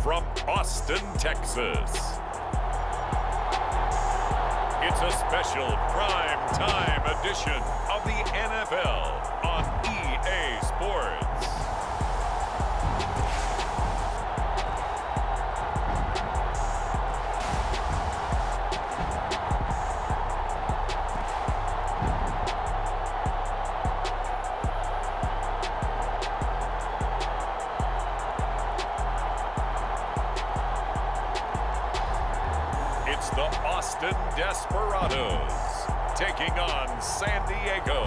from Austin, Texas. It's a special prime time edition of the NFL on EA Sports. It's the Austin Desperados taking on San Diego.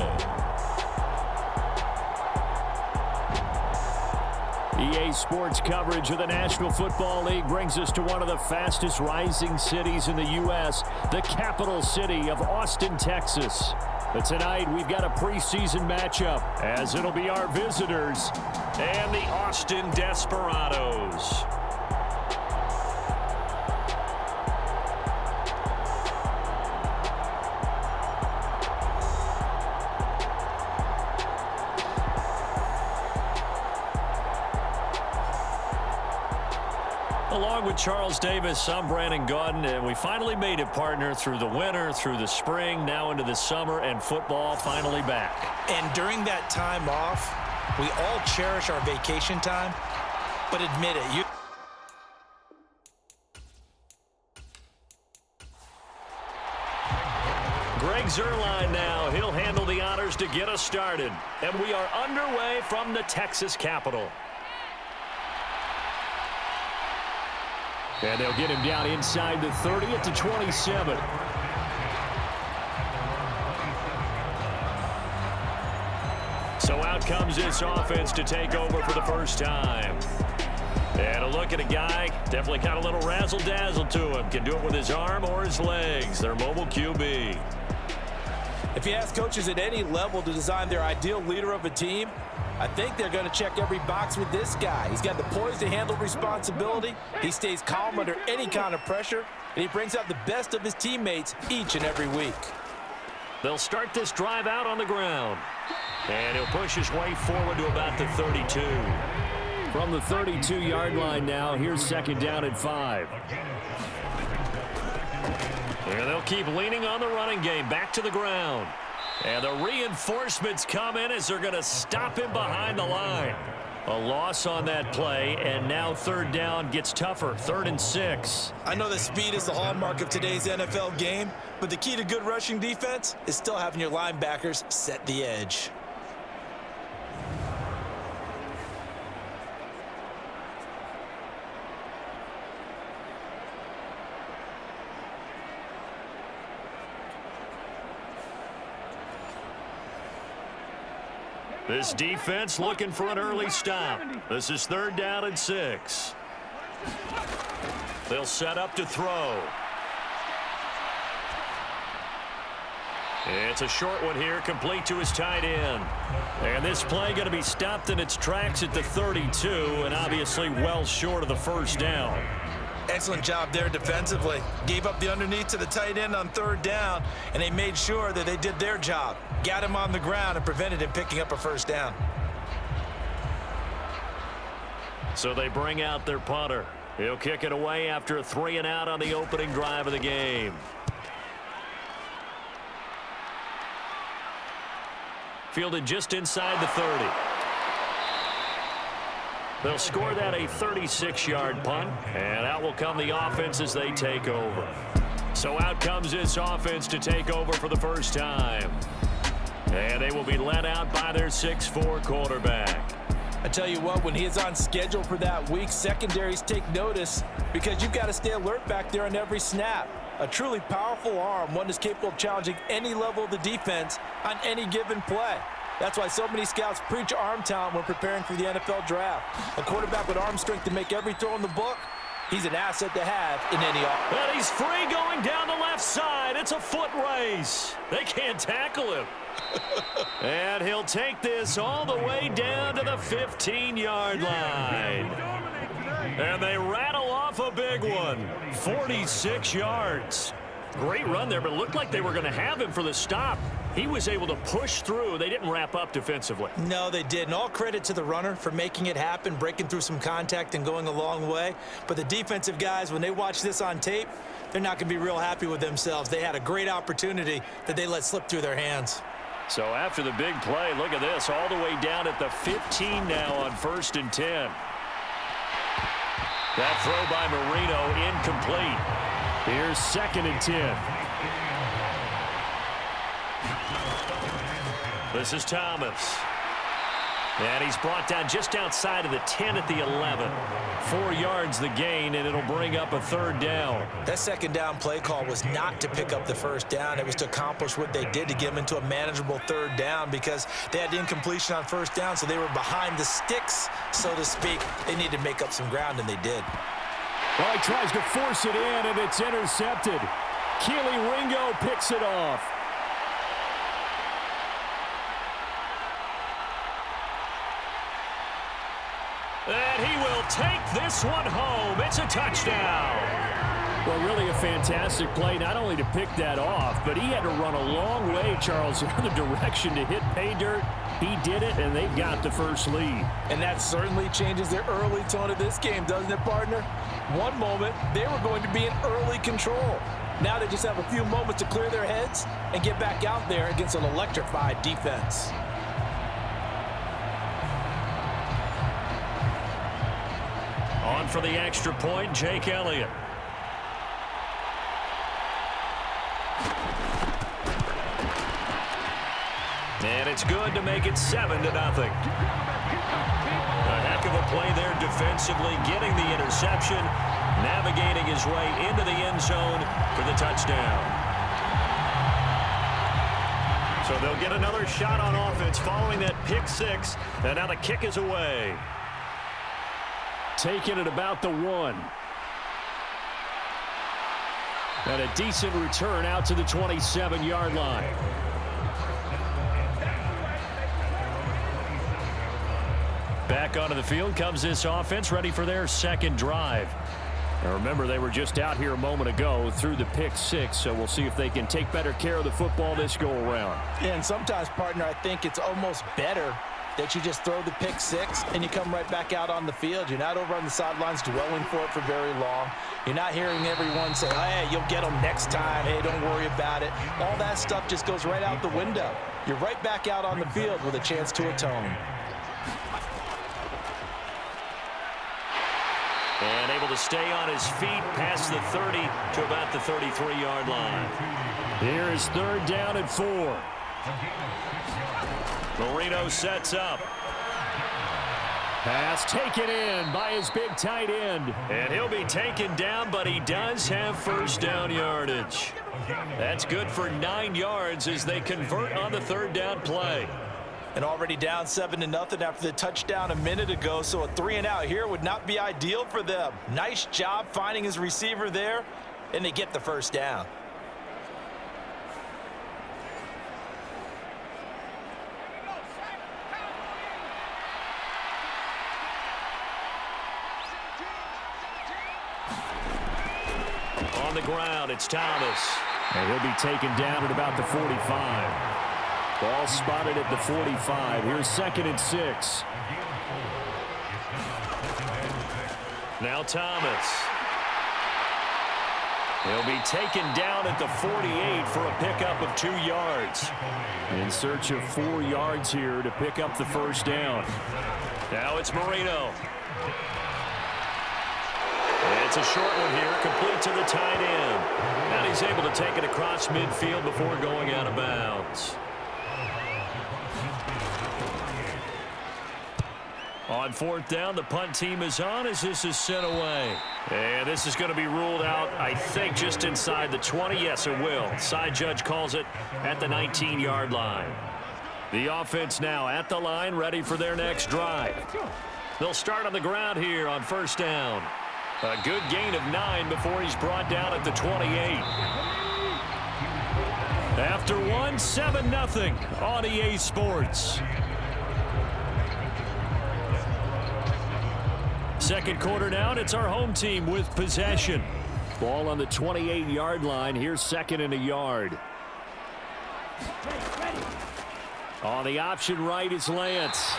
EA Sports coverage of the National Football League brings us to one of the fastest rising cities in the U.S., the capital city of Austin, Texas. But tonight we've got a preseason matchup, as it'll be our visitors and the Austin Desperados. Along with Charles Davis, I'm Brandon Gaudin, and we finally made it, partner, through the winter, through the spring, now into the summer, and football finally back. And during that time off, we all cherish our vacation time, but admit it, Greg Zuerlein now. He'll handle the honors to get us started. And we are underway from the Texas Capitol. And they'll get him down inside the 30 at the 27. So out comes this offense to take over for the first time. And a look at a guy, definitely got a little razzle-dazzle to him. Can do it with his arm or his legs. Their mobile QB. if you ask coaches at any level to design their ideal leader of a team, I think they're going to check every box with this guy. He's got the poise to handle responsibility. He stays calm under any kind of pressure, and he brings out the best of his teammates each and every week. They'll start this drive out on the ground. And he'll push his way forward to about the 32. From the 32-yard line now, here's second down and 5. And they'll keep leaning on the running game, back to the ground. And the reinforcements come in as they're going to stop him behind the line. A loss on that play, and now third down gets tougher, 3rd and 6. I know that speed is the hallmark of today's NFL game, but the key to good rushing defense is still having your linebackers set the edge. This defense looking for an early stop. This is 3rd down and 6. They'll set up to throw. It's a short one here, complete to his tight end. And this play going to be stopped in its tracks at the 32, and obviously well short of the first down. Excellent job there defensively. Gave up the underneath to the tight end on 3rd down, and they made sure that they did their job. Got him on the ground and prevented him picking up a first down. So they bring out their punter. He'll kick it away after a 3-and-out on the opening drive of the game. Fielded just inside the 30. They'll score that a 36-yard punt, and out will come the offense as they take over. So out comes this offense to take over for the first time. And they will be led out by their 6'4" quarterback. I tell you what, when he is on schedule for that week, secondaries take notice because you've got to stay alert back there on every snap. A truly powerful arm, one that's capable of challenging any level of the defense on any given play. That's why so many scouts preach arm talent when preparing for the NFL draft. A quarterback with arm strength to make every throw in the book, he's an asset to have in any offense. And he's free going down the left side. It's a foot race. They can't tackle him. And he'll take this all the way down to the 15-yard line. And they rattle off a big one. 46 yards. Great run there, but it looked like they were going to have him for the stop. He was able to push through. They didn't wrap up defensively. No, they didn't. All credit to the runner for making it happen, breaking through some contact and going a long way. But the defensive guys, when they watch this on tape, they're not going to be real happy with themselves. They had a great opportunity that they let slip through their hands. So after the big play, look at this, all the way down at the 15 now on 1st and 10. That throw by Marino incomplete. Here's 2nd and 10. This is Thomas. And he's brought down just outside of the 10 at the 11. 4 yards the gain, and it'll bring up a 3rd down. That 2nd down play call was not to pick up the 1st down. It was to accomplish what they did to get them into a manageable 3rd down because they had incompletion on 1st down, so they were behind the sticks, so to speak. They needed to make up some ground, and they did. Well, he tries to force it in, and it's intercepted. Keely Ringo picks it off. And he will take this one home. It's a touchdown. Well, really a fantastic play, not only to pick that off, but he had to run a long way, Charles, in the direction to hit pay dirt. He did it, and they've got the first lead. And that certainly changes the early tone of this game, doesn't it, partner? One moment, they were going to be in early control. Now they just have a few moments to clear their heads and get back out there against an electrified defense. On for the extra point, Jake Elliott. And it's good to make it 7-0. A heck of a play there defensively, getting the interception, navigating his way into the end zone for the touchdown. So they'll get another shot on offense following that pick 6, and now the kick is away. Taking it about the 1. And a decent return out to the 27-yard line. Back onto the field comes this offense, ready for their 2nd drive. Now remember, they were just out here a moment ago through the pick 6, so we'll see if they can take better care of the football this go-around. Yeah, and sometimes, partner, I think it's almost better that you just throw the pick 6 and you come right back out on the field. You're not over on the sidelines dwelling for it for very long. You're not hearing everyone say, hey, you'll get them next time. Hey, don't worry about it. All that stuff just goes right out the window. You're right back out on the field with a chance to atone. And able to stay on his feet past the 30 to about the 33-yard line. Here is 3rd down and 4. Marino sets up. Pass taken in by his big tight end. And he'll be taken down, but he does have 1st down yardage. That's good for 9 yards as they convert on the 3rd down play. And already down 7-0 after the touchdown a minute ago, so a 3-and-out here would not be ideal for them. Nice job finding his receiver there, and they get the 1st down. On the ground, it's Thomas. And he'll be taken down at about the 45. Ball spotted at the 45. Here's 2nd and 6. Now Thomas. He'll be taken down at the 48 for a pickup of 2 yards. In search of 4 yards here to pick up the 1st down. Now it's Marino. It's a short one here, complete to the tight end. And he's able to take it across midfield before going out of bounds. On 4th down, the punt team is on as this is sent away. And this is going to be ruled out, I think, just inside the 20. Yes, it will. Side judge calls it at the 19-yard line. The offense now at the line, ready for their next drive. They'll start on the ground here on 1st down. A good gain of 9 before he's brought down at the 28. After 1, 7-0 on EA Sports. 2nd quarter now, and it's our home team with possession. Ball on the 28-yard line. Here's 2nd and a yard. On the option right is Lance.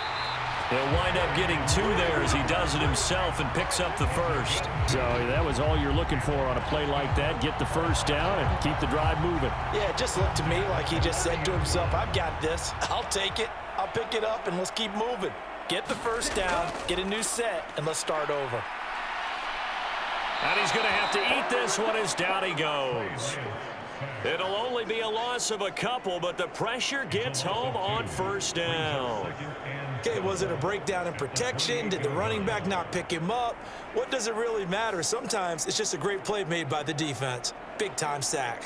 He'll wind up getting 2 there as he does it himself and picks up the first. So that was all you're looking for on a play like that. Get the first down and keep the drive moving. Yeah, it just looked to me like he just said to himself, I've got this. I'll take it. I'll pick it up, and let's keep moving. Get the first down, get a new set, and let's start over. And he's going to have to eat this one as down he goes. It'll only be a loss of a couple, but the pressure gets home on first down. Okay, was it a breakdown in protection? Did the running back not pick him up? What does it really matter? Sometimes it's just a great play made by the defense. Big-time sack.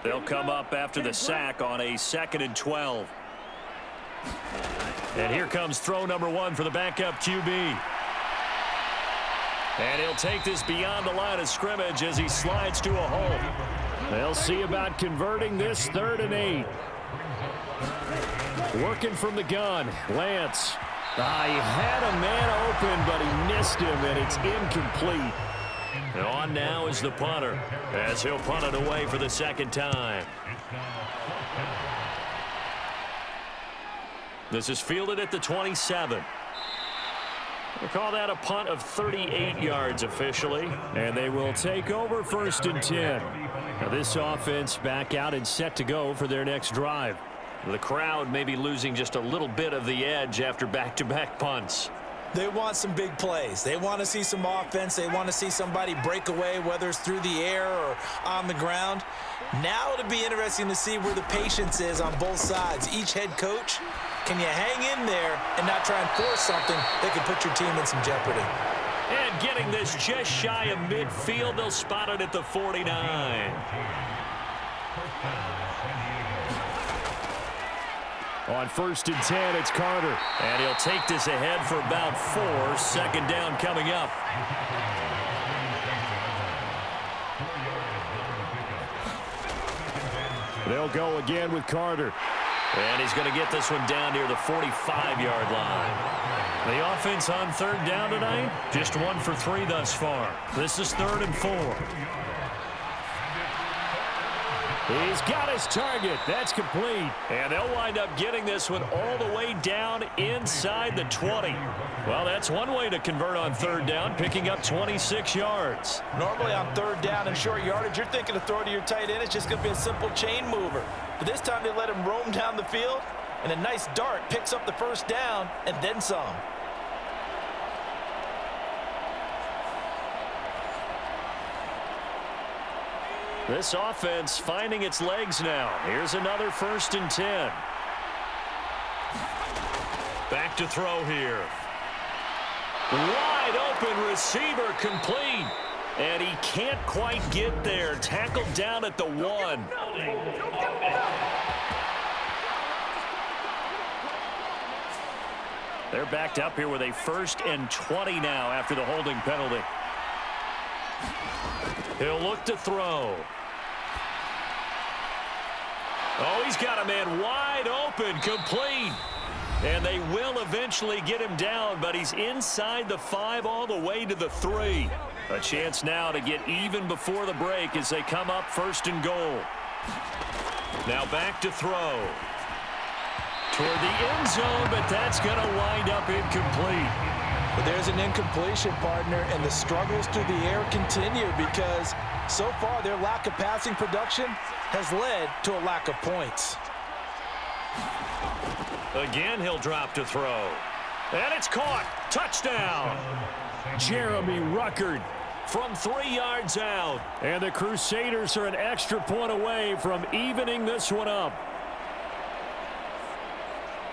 They'll come up after the sack on a 2nd and 12. And here comes throw number 1 for the backup QB. And he'll take this beyond the line of scrimmage as he slides to a hole. They'll see about converting this 3rd and 8. Working from the gun, Lance. He had a man open, but he missed him, and it's incomplete. And on now is the punter, as he'll punt it away for the 2nd time. This is fielded at the 27. We'll call that a punt of 38 yards officially, and they will take over 1st and 10. Now this offense back out and set to go for their next drive. The crowd may be losing just a little bit of the edge after back-to-back punts. They want some big plays. They want to see some offense. They want to see somebody break away, whether it's through the air or on the ground. Now it'll be interesting to see where the patience is on both sides. Each head coach, can you hang in there and not try and force something that could put your team in some jeopardy? And getting this just shy of midfield, they'll spot it at the 49. On 1st and 10, it's Carter. And he'll take this ahead for about 4. 2nd down coming up. They'll go again with Carter. And he's going to get this one down near the 45-yard line. The offense on 3rd down tonight, just 1 for 3 thus far. This is 3rd and 4. He's got his target. That's complete. And they'll wind up getting this one all the way down inside the 20. Well, that's one way to convert on 3rd down, picking up 26 yards. Normally on 3rd down and short yardage, you're thinking to throw to your tight end. It's just going to be a simple chain mover. But this time they let him roam down the field, and a nice dart picks up the 1st down and then some. This offense finding its legs now. Here's another 1st and 10. Back to throw here. Wide open receiver complete. And he can't quite get there. Tackled down at the 1. They're backed up here with a 1st and 20 now after the holding penalty. He'll look to throw. Oh, he's got a man wide open, complete. And they will eventually get him down, but he's inside the 5 all the way to the 3. A chance now to get even before the break as they come up 1st and goal. Now back to throw. Toward the end zone, but that's going to wind up incomplete. But there's an incompletion, partner, and the struggles through the air continue because so far their lack of passing production has led to a lack of points. Again, he'll drop to throw. And it's caught. Touchdown. Jeremy Ruckert from 3 yards out. And the Crusaders are an extra point away from evening this one up.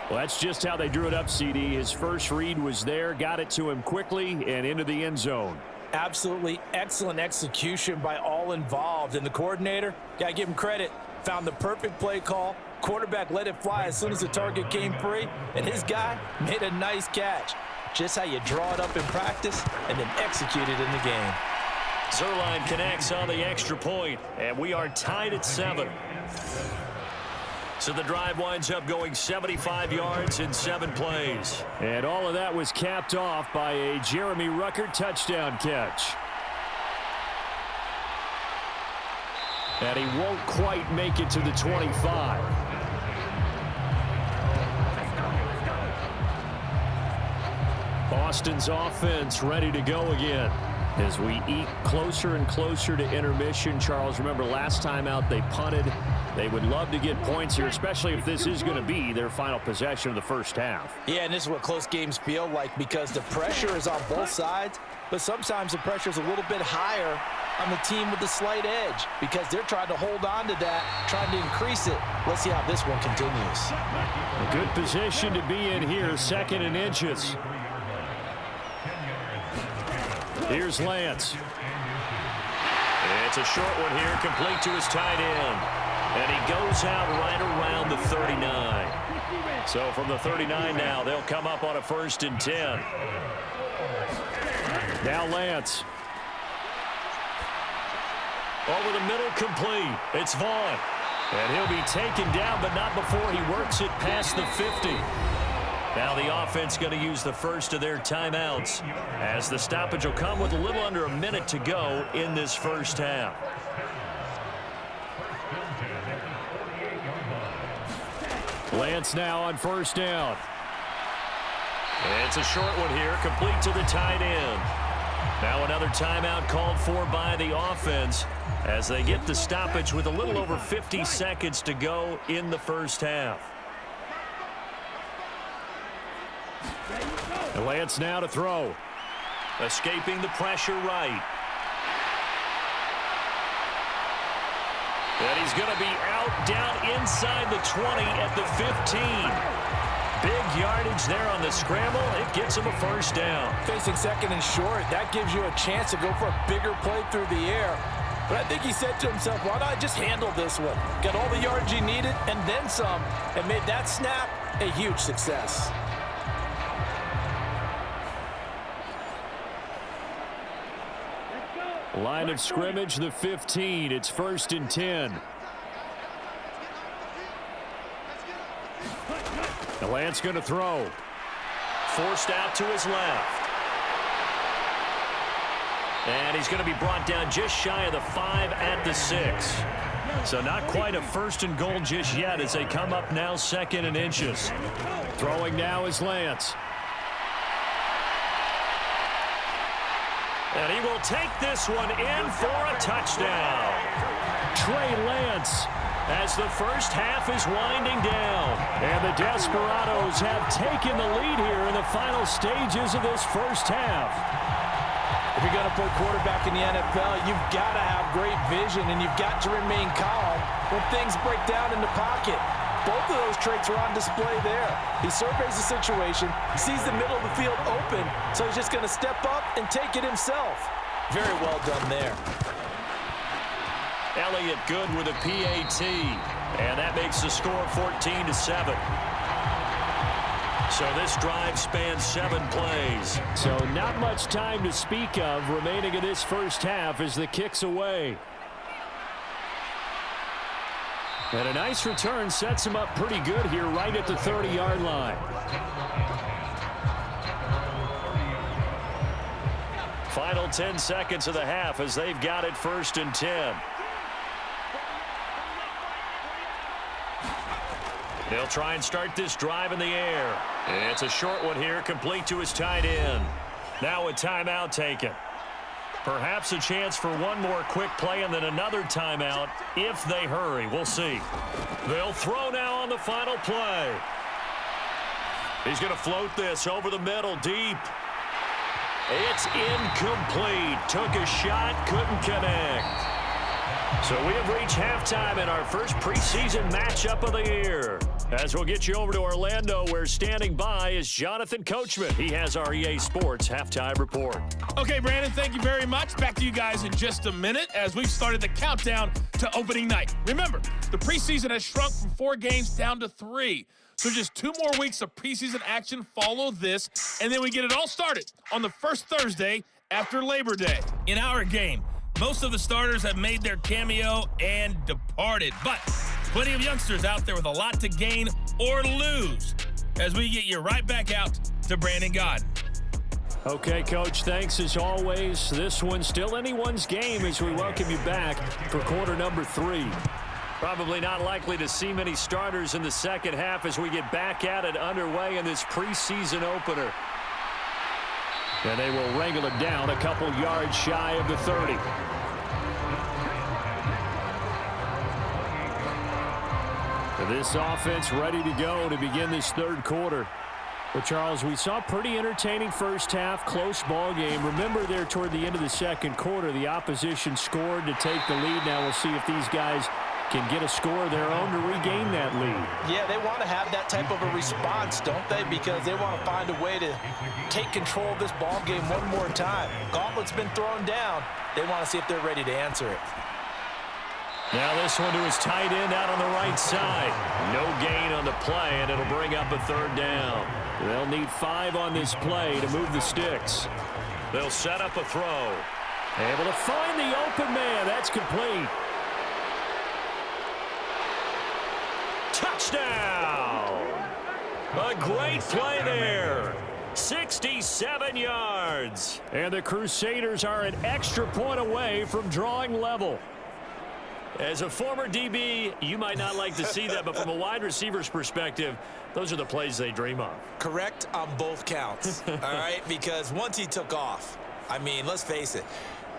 Well, that's just how they drew it up, CD. His first read was there, got it to him quickly, and into the end zone. Absolutely excellent execution by all involved. And the coordinator, got to give him credit, found the perfect play call. Quarterback let it fly as soon as the target came free, and his guy made a nice catch. Just how you draw it up in practice and then execute it in the game. Zerline connects on the extra point, and we are tied at 7. So the drive winds up going 75 yards in 7 plays. And all of that was capped off by a Jeremy Ruckert touchdown catch. And he won't quite make it to the 25. Austin's offense ready to go again. As we eat closer and closer to intermission, Charles, remember last time out they punted. They would love to get points here, especially if this is going to be their final possession of the first half. Yeah, and this is what close games feel like because the pressure is on both sides, but sometimes the pressure is a little bit higher on the team with the slight edge because they're trying to hold on to that, trying to increase it. Let's see how this one continues. A good position to be in here, 2nd and inches. Here's Lance. It's a short one here, complete to his tight end. And he goes out right around the 39. So from the 39 now, they'll come up on a 1st and 10. Now Lance. Over the middle, complete. It's Vaughn. And he'll be taken down, but not before he works it past the 50. Now the offense going to use the first of their timeouts as the stoppage will come with a little under a minute to go in this first half. Lance now on 1st down. It's a short one here, complete to the tight end. Now another timeout called for by the offense as they get the stoppage with a little over 50 seconds to go in the first half. And Lance now to throw. Escaping the pressure right. And he's going to be out down inside the 20 at the 15. Big yardage there on the scramble. It gets him a 1st down. Facing 2nd and short, that gives you a chance to go for a bigger play through the air. But I think he said to himself, why not just handle this one? Got all the yards he needed and then some, and made that snap a huge success. Line of scrimmage, the 15. It's 1st and 10. And Lance going to throw. Forced out to his left. And he's going to be brought down just shy of the 5 at the 6. So not quite a 1st and goal just yet as they come up now 2nd and inches. Throwing now is Lance. And he will take this one in for a touchdown. Trey Lance as the first half is winding down. And the Desperados have taken the lead here in the final stages of this first half. If you're going to play quarterback in the NFL, you've got to have great vision and you've got to remain calm when things break down in the pocket. Both of those traits are on display there. He surveys the situation, sees the middle of the field open, so he's just going to step up and take it himself. Very well done there. Elliott good with a PAT, and that makes the score 14-7. So this drive spans 7 plays. So not much time to speak of remaining in this first half as the kick's away. And a nice return sets him up pretty good here right at the 30-yard line. Final 10 seconds of the half as they've got it 1st and 10. They'll try and start this drive in the air. It's a short one here, complete to his tight end. Now a timeout taken. Perhaps a chance for one more quick play and then another timeout if they hurry. We'll see. They'll throw now on the final play. He's going to float this over the middle deep. It's incomplete. Took a shot, couldn't connect. So we have reached halftime in our first preseason matchup of the year. As we'll get you over to Orlando, where standing by is Jonathan Coachman. He has our EA Sports Halftime Report. Okay, Brandon, thank you very much. Back to you guys in just a minute as we've started the countdown to opening night. Remember, the preseason has shrunk from 4 games down to 3. So just 2 more weeks of preseason action follow this, and then we get it all started on the first Thursday after Labor Day. In our game, most of the starters have made their cameo and departed, but Plenty of youngsters out there with a lot to gain or lose as we get you right back out to Brandon Gaudin. Okay, Coach, thanks as always. This one's still anyone's game as we welcome you back for quarter number 3. Probably not likely to see many starters in the second half as we get back at it underway in this preseason opener. And they will wrangle it down a couple yards shy of the 30. This offense ready to go to begin this third quarter. But, Charles, we saw a pretty entertaining first half, close ball game. Remember there toward the end of the second quarter, the opposition scored to take the lead. Now we'll see if these guys can get a score of their own to regain that lead. Yeah, they want to have that type of a response, don't they? Because they want to find a way to take control of this ball game one more time. Gauntlet's been thrown down. They want to see if they're ready to answer it. Now this one to his tight end out on the right side. No gain on the play, and it'll bring up a third down. They'll need 5 on this play to move the sticks. They'll set up a throw. Able to find the open man. That's complete. Touchdown! A great play there. 67 yards. And the Crusaders are an extra point away from drawing level. As a former DB, you might not like to see that, but from a wide receiver's perspective, those are the plays they dream of. Correct on both counts, all right? Because once he took off, I mean, let's face it,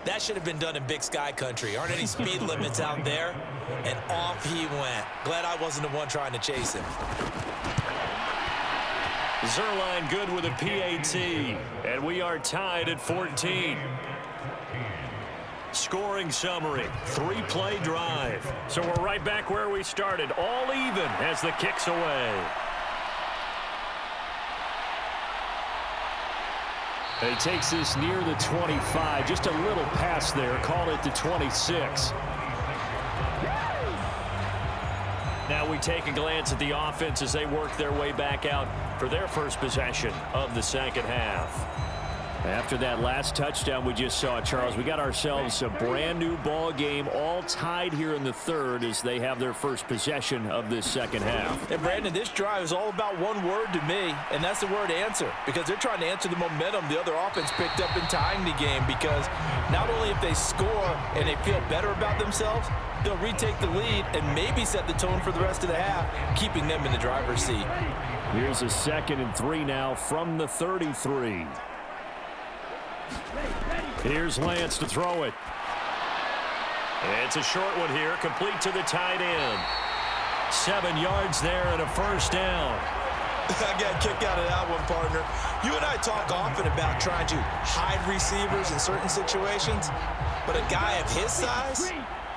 that should have been done in Big Sky country. Aren't any speed limits out there? And off he went. Glad I wasn't the one trying to chase him. Zerline good with a PAT, and we are tied at 14. Scoring summary, 3-play drive. So we're right back where we started, all even as the kick's away. He takes this near the 25, just a little pass there, call it the 26. Now we take a glance at the offense as they work their way back out for their first possession of the second half. After that last touchdown we just saw, Charles, we got ourselves a brand new ball game, all tied here in the third as they have their first possession of this second half. And Brandon, this drive is all about one word to me, and that's the word answer, because they're trying to answer the momentum the other offense picked up in tying the game, because not only if they score and they feel better about themselves, they'll retake the lead and maybe set the tone for the rest of the half, keeping them in the driver's seat. Here's a 2nd and 3 now from the 33. Here's Lance to throw it. It's a short one here, complete to the tight end. 7 yards there and a first down. I got a kick out of that one, partner. You and I talk often about trying to hide receivers in certain situations, but a guy of his size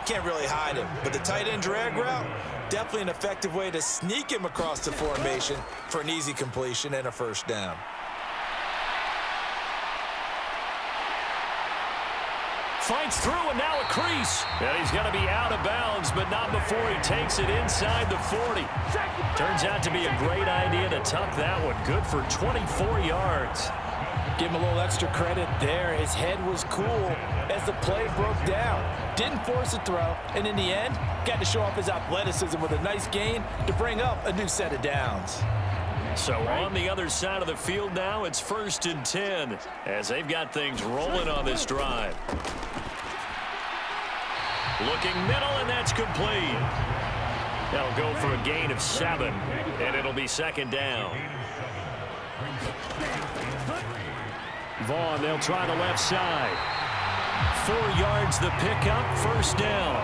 can't really hide him. But the tight end drag route, definitely an effective way to sneak him across the formation for an easy completion and a first down. Fights through and now a crease. And he's going to be out of bounds, but not before he takes it inside the 40. Turns out to be a great idea to tuck that one. Good for 24 yards. Give him a little extra credit there. His head was cool as the play broke down. Didn't force a throw, and in the end, got to show off his athleticism with a nice gain to bring up a new set of downs. So on the other side of the field now, it's 1st and 10 as they've got things rolling on this drive. Looking middle, and that's complete. That'll go for a gain of 7, and it'll be 2nd down. Vaughn, they'll try the left side. 4 yards the pickup, 1st down.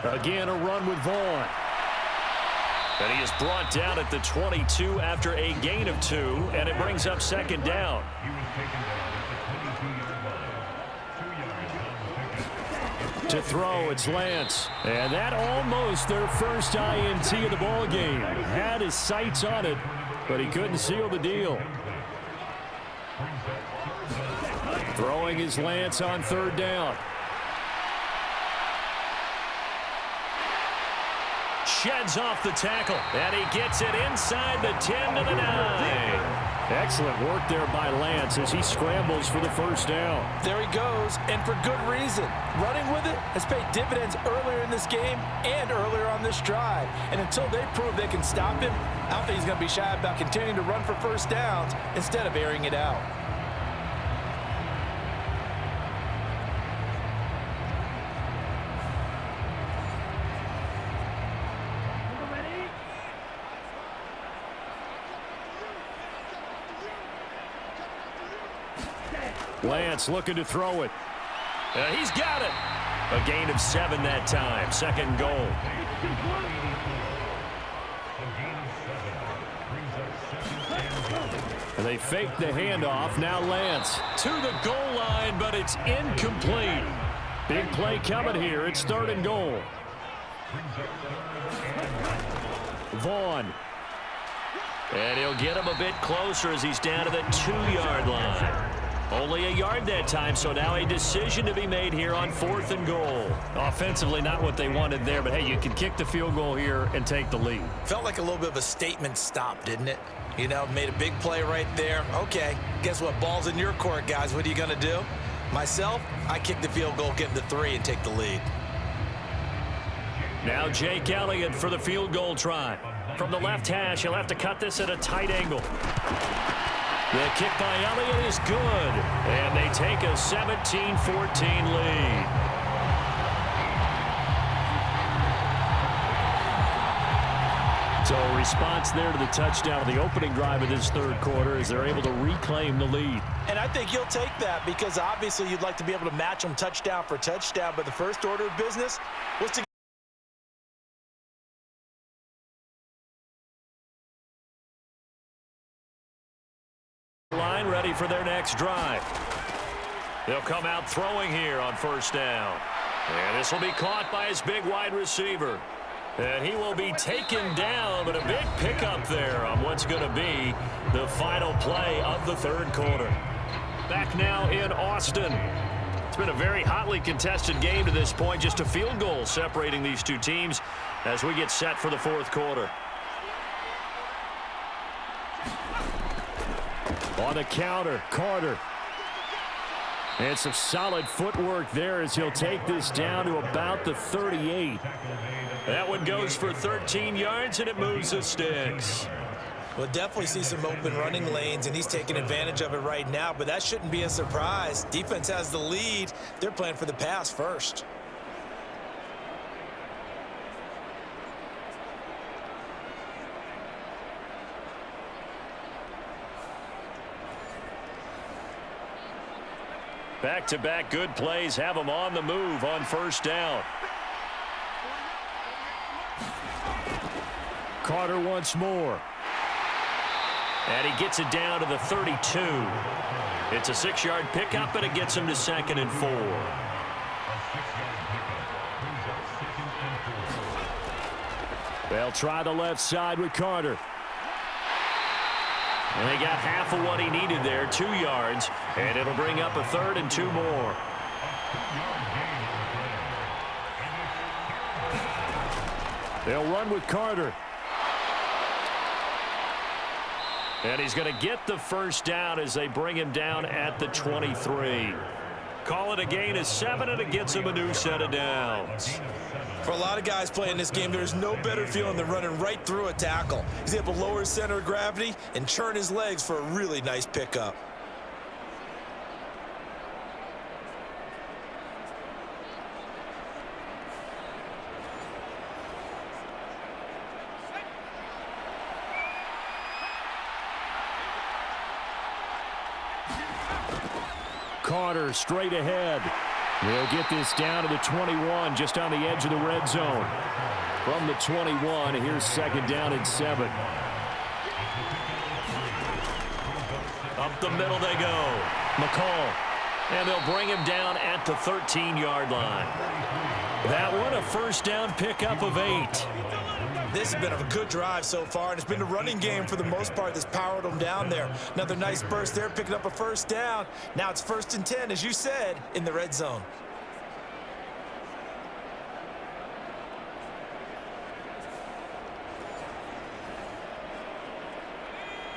Again, a run with Vaughn. And he is brought down at the 22 after a gain of 2, and it brings up 2nd down. To throw, it's Lance. And that almost their first INT of the ball game. Had his sights on it, but he couldn't seal the deal. Throwing is Lance on 3rd down. Sheds off the tackle, and he gets it inside the 10 to the 9. Excellent work there by Lance as he scrambles for the first down. There he goes, and for good reason. Running with it has paid dividends earlier in this game and earlier on this drive. And until they prove they can stop him, I don't think he's going to be shy about continuing to run for first downs instead of airing it out. Lance looking to throw it. He's got it. A gain of 7 that time. Second goal. And they fake the handoff. Now Lance to the goal line, but it's incomplete. Big play coming here. It's 3rd and goal. Vaughn. And he'll get him a bit closer as he's down to the 2-yard line. Only a yard that time, so now a decision to be made here on 4th and goal. Offensively, not what they wanted there, but hey, you can kick the field goal here and take the lead. Felt like a little bit of a statement stop, didn't it? You know, made a big play right there. Okay, guess what? Ball's in your court, guys. What are you going to do? Myself, I kick the field goal, get the 3, and take the lead. Now Jake Elliott for the field goal try. From the left hash, he'll have to cut this at a tight angle. The kick by Elliott is good, and they take a 17-14 lead. So a response there to the touchdown of the opening drive of this 3rd quarter as they're able to reclaim the lead. And I think you'll take that because obviously you'd like to be able to match them touchdown for touchdown, but the first order of business was to line ready for their next drive. They'll come out throwing here on 1st down. And this will be caught by his big wide receiver. And he will be taken down, but a big pickup there on what's going to be the final play of the 3rd quarter. Back now in Austin. It's been a very hotly contested game to this point. Just a field goal separating these two teams as we get set for the 4th quarter. On the counter, Carter. And some solid footwork there as he'll take this down to about the 38. That one goes for 13 yards, and it moves the sticks. We'll definitely see some open running lanes, and he's taking advantage of it right now, but that shouldn't be a surprise. Defense has the lead. They're playing for the pass first. Back-to-back good plays have them on the move on 1st down. Carter once more. And he gets it down to the 32. It's a 6-yard pickup, and it gets him to 2nd and 4. They'll try the left side with Carter. And they got half of what he needed there, 2 yards, and it'll bring up a 3rd and 2 more. They'll run with Carter. And he's going to get the first down as they bring him down at the 23. Call it a gain of 7, and it gets him a new set of downs. For a lot of guys playing this game, there's no better feeling than running right through a tackle. He's able to lower his center of gravity and churn his legs for a really nice pickup. Carter straight ahead. They'll get this down to the 21, just on the edge of the red zone. From the 21, here's 2nd down and 7. Up the middle they go. McCall. And they'll bring him down at the 13-yard line. That one, a first down pickup of 8. This has been a good drive so far, and it's been a running game for the most part that's powered them down there. Another nice burst there, picking up a first down. Now it's 1st and 10, as you said, in the red zone.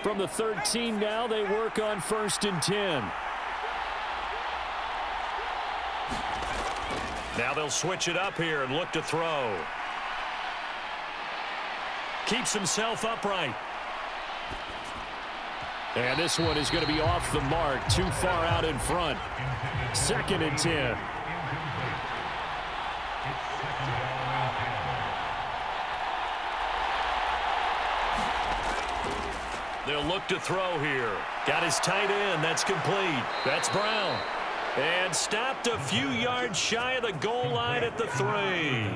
From the 13 now, they work on 1st and 10. Now they'll switch it up here and look to throw. Keeps himself upright. And this one is going to be off the mark, too far out in front. 2nd and 10. They'll look to throw here. Got his tight end. That's complete. That's Brown. And stopped a few yards shy of the goal line at the 3.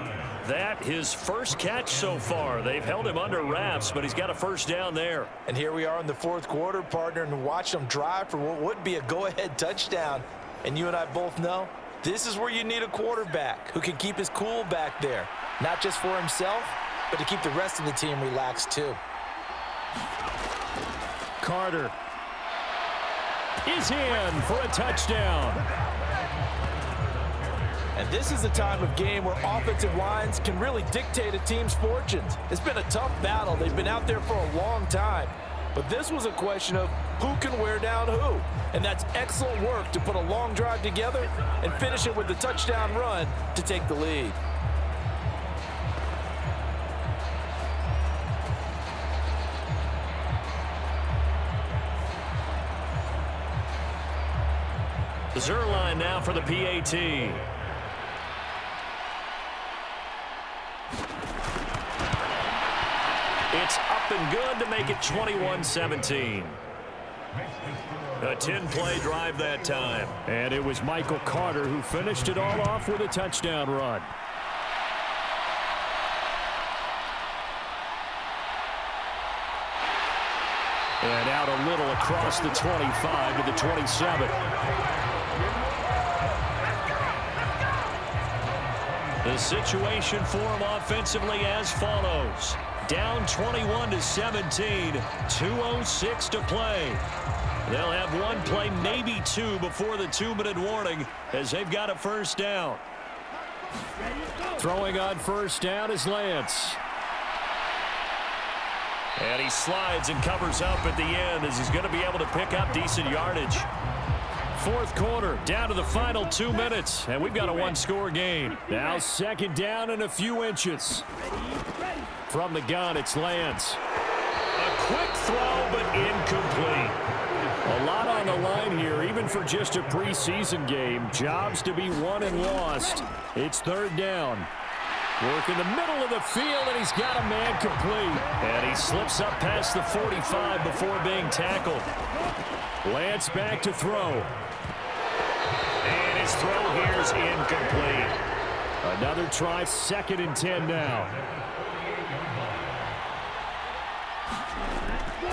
That his first catch so far. They've held him under wraps, but he's got a first down there. And here we are in the 4th quarter, partner, and watch them drive for what would be a go-ahead touchdown. And you and I both know this is where you need a quarterback who can keep his cool back there. Not just for himself, but to keep the rest of the team relaxed too. Carter is in for a touchdown. And this is the time of game where offensive lines can really dictate a team's fortunes. It's been a tough battle. They've been out there for a long time. But this was a question of who can wear down who. And that's excellent work to put a long drive together and finish it with the touchdown run to take the lead. Zerline now for the PAT. It's up and good to make it 21-17. A 10-play drive that time. And it was Michael Carter who finished it all off with a touchdown run. And out a little across the 25 to the 27. The situation for him offensively as follows. Down 21-17, 2:06 to play. They'll have one play, maybe two, before the 2-minute warning as they've got a first down. Throwing on first down is Lance. And he slides and covers up at the end as he's going to be able to pick up decent yardage. 4th quarter, down to the final 2 minutes, and we've got a one-score game. Now 2nd down and a few inches. From the gun, it's Lance. A quick throw, but incomplete. A lot on the line here, even for just a preseason game. Jobs to be won and lost. It's 3rd down. Work in the middle of the field, and he's got a man complete. And he slips up past the 45 before being tackled. Lance back to throw. And his throw here is incomplete. Another try, 2nd and 10 now.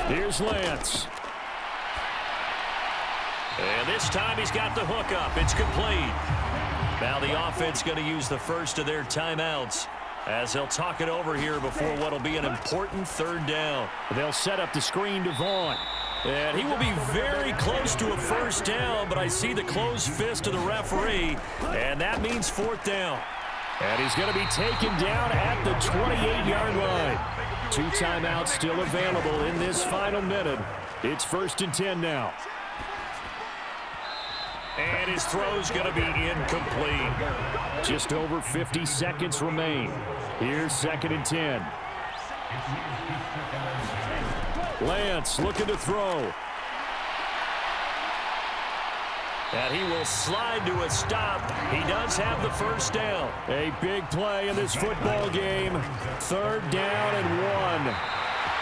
Here's Lance. And this time he's got the hook up. It's complete. Now the offense going to use the first of their timeouts as they'll talk it over here before what will be an important 3rd down. They'll set up the screen to Vaughn. And he will be very close to a first down, but I see the closed fist of the referee, and that means 4th down. And he's going to be taken down at the 28-yard line. 2 timeouts still available in this final minute. It's 1st and 10 now. And his throw's going to be incomplete. Just over 50 seconds remain. Here's 2nd and 10. Lance looking to throw. And he will slide to a stop. He does have the first down. A big play in this football game. 3rd down and 1.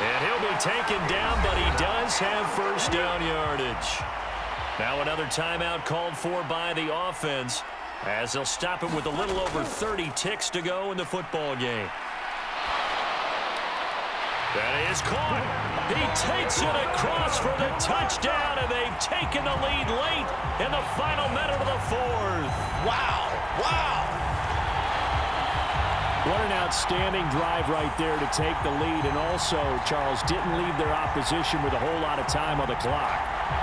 And he'll be taken down, but he does have first down yardage. Now another timeout called for by the offense as they'll stop it with a little over 30 ticks to go in the football game. That is caught. He takes it across for the touchdown, and they've taken the lead late in the final minute of the 4th. Wow. Wow. What an outstanding drive right there to take the lead, and also, Charles, didn't leave their opposition with a whole lot of time on the clock.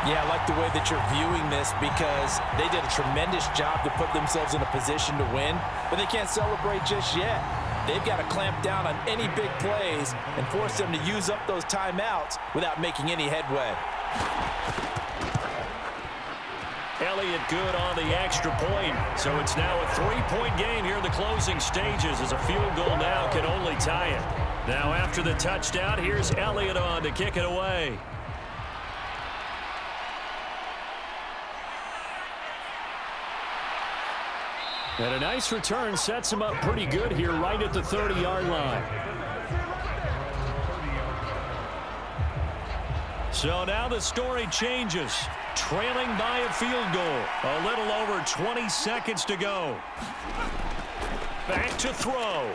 Yeah, I like the way that you're viewing this because they did a tremendous job to put themselves in a position to win, but they can't celebrate just yet. They've got to clamp down on any big plays and force them to use up those timeouts without making any headway. Elliott good on the extra point. So it's now a 3-point game here in the closing stages as a field goal now can only tie it. Now after the touchdown, here's Elliott on to kick it away. And a nice return sets him up pretty good here right at the 30-yard line. So now the story changes. Trailing by a field goal. A little over 20 seconds to go. Back to throw.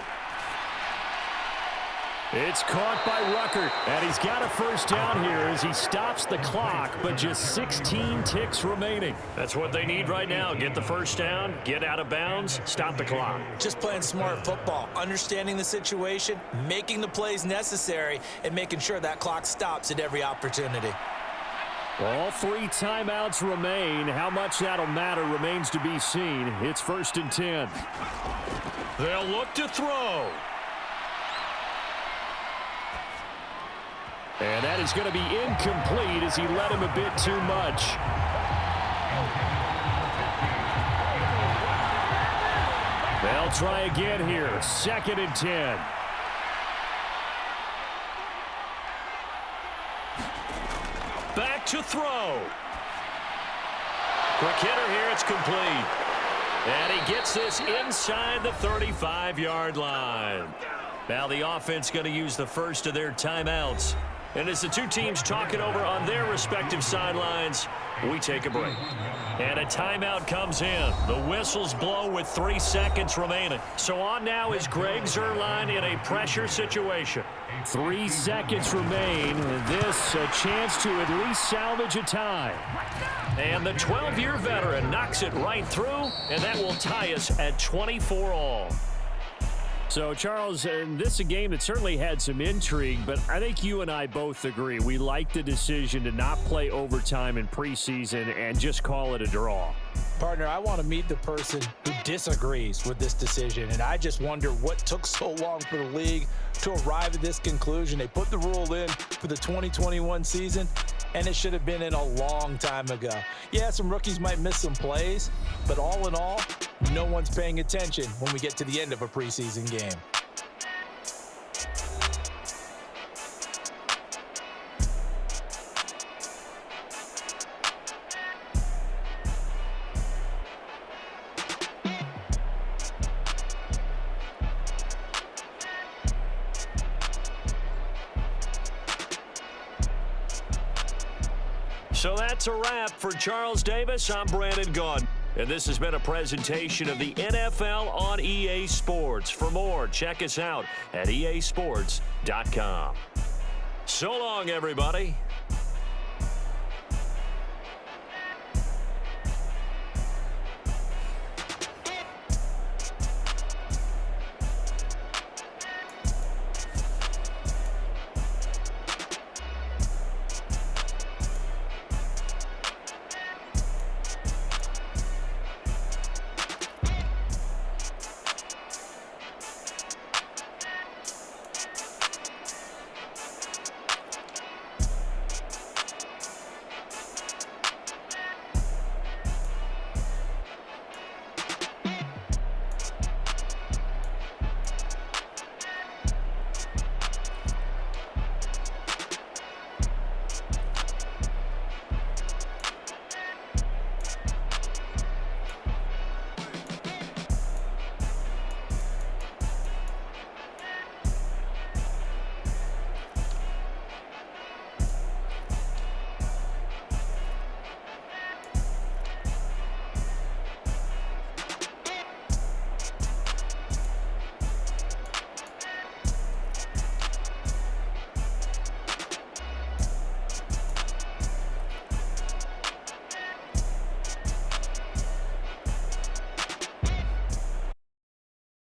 It's caught by Ruckert, and he's got a first down here as he stops the clock, but just 16 ticks remaining. That's what they need right now. Get the first down, get out of bounds, stop the clock. Just playing smart football, understanding the situation, making the plays necessary, and making sure that clock stops at every opportunity. All 3 timeouts remain. How much that'll matter remains to be seen. It's 1st and 10. They'll look to throw. And that is going to be incomplete as he led him a bit too much. They'll try again here. 2nd and 10. Back to throw. Quick hitter here. It's complete. And he gets this inside the 35-yard line. Now the offense going to use the first of their timeouts. And as the two teams talk it over on their respective sidelines, we take a break. And a timeout comes in. The whistles blow with 3 seconds remaining. So on now is Greg Zuerlein in a pressure situation. 3 seconds remain. This a chance to at least salvage a tie. And the 12-year veteran knocks it right through, and that will tie us at 24 all. So, Charles, this is a game that certainly had some intrigue, but I think you and I both agree. We like the decision to not play overtime in preseason and just call it a draw. Partner, I want to meet the person who disagrees with this decision, and I just wonder what took so long for the league to arrive at this conclusion. They put the rule in for the 2021 season, and it should have been in a long time ago. Yeah, some rookies might miss some plays, but all in all, no one's paying attention when we get to the end of a preseason game. So that's a wrap for Charles Davis. I'm Brandon Gaudin. And this has been a presentation of the NFL on EA Sports. For more, check us out at easports.com. So long, everybody.